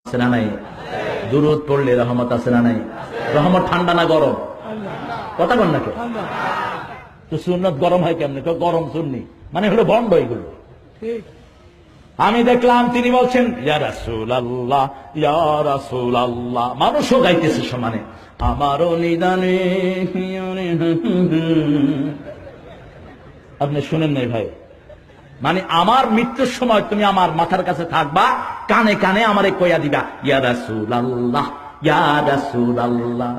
আছে না নাই? দুরূদ পড়লে রহমত আছে না নাই? রহমত ঠান্ডা না গরম? কথা বল না কে? তো সুন্নত গরম হয় কেমনে? গরম সুন্নি মানে হলো বন্ড এগুলো। আমি দেখলাম তিনি বলছেন ইয়া রাসূলুল্লাহ ইয়া রাসূলুল্লাহ, মানুষও গাইতেছে সমানে আমারও নিদানে। আপনি শুনেন নাই ভাই? মানে আমার মৃত্যুর সময় তুমি আমার মাথার কাছে থাকবা, কানে কানে আমারে কইয়া দিবা ইয়া রাসূলুল্লাহ ইয়া রাসূলুল্লাহ।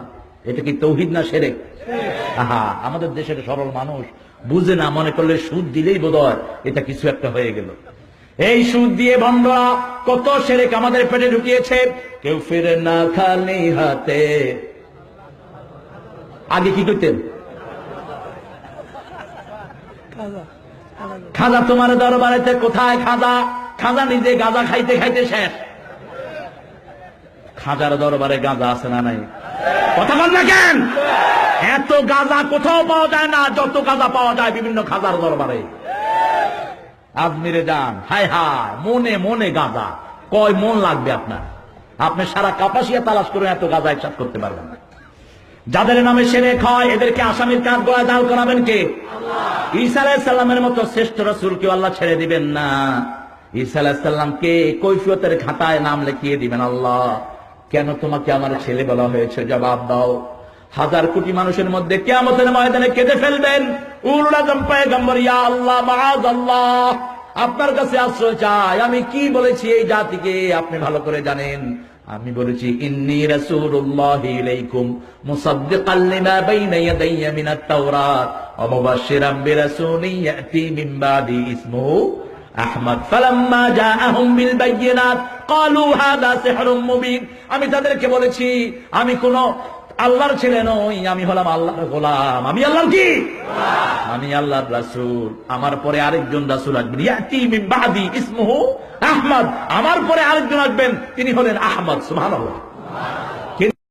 এটা কি তাওহীদ না শিরক? আহা, আমাদের দেশের সরল মানুষ বুঝে না, মনে করলে সুদ দিলেই বোধহয় এটা কিছু একটা হয়ে গেল। এই সুদ দিয়ে ভণ্ডরা কত শিরক আমাদের পেটে ঢুকিয়েছে। কেউ ফিরে না খালি হাতে। আগে কি করতেন? খাজা তোমার দরবারেতে কোথায়? খাজা খাজা নিজে গাঁজা খাইতে খাইতে শেষ। খাজার দরবারে গাঁজা আছে না নাই? কথা বল না কেন? এত গাঁজা কোথাও পাওয়া যায় না যত গাঁজা পাওয়া যায় বিভিন্ন খাজার দরবারে। আজমিরে যান, হায় হায়, মনে মনে গাঁজা। কয় মন লাগবে আপনার? আপনি সারা কাপাসিয়া তালাশ করে এত গাঁজা একসাথ করতে পারবেন না। যাদের নামে শিরক হয় এদেরকে আসামির কাঠ গলায় দাঁড় করাবেন কে? ঈসা আলাইহিস সালামের মতো শ্রেষ্ঠ রাসূলকে আল্লাহ ছেড়ে দিবেন না। ঈসা আলাইহিস সালামকে কৈফিয়তের খাতায় নাম লিখিয়ে দিবেন আল্লাহ। কেন তোমাকে আমার ছেলে বলা হয়েছে? জবাব দাও। হাজার কোটি মানুষের মধ্যে কিয়ামতের ময়দানে কেঁদে ফেলবেন উলুল আযম পয়গম্বর, ইয়া আল্লাহ মাআযাল্লাহ, আপনার কাছে আশ্রয় চাই। আমি কি বলেছি এই জাতিকে আপনি ভালো করে জানেন। আমি বলেছি ইন্নী রাসূলুল্লাহি ইলাইকুম মুসাদ্দিকাল লিমা বাইনা ইয়াদাইয়া মিনাত তাওরাত ওয়া মুবাশশিরাম বিরাসূলিন ইয়াতি মিন বাদি ইসমুহু আহমদ। ফালাম্মা জাআহুম বিল বায়িনাত ক্বালু হাযা সিহরুম মুবিন। আমি তাদেরকে বলেছি আমি কোন আল্লাহর ছেলে নই, আমি হলাম আল্লাহর গোলাম। আমি আল্লাহর কি? আমি আল্লাহর রাসূল। আমার পরে আরেকজন রাসূল আসবেন, ইয়াতি মিন বাদি ইসমুহু আহমদ। আমার পরে আরেকজন আসবেন, তিনি হলেন আহমদ। সুবহানাল্লাহ।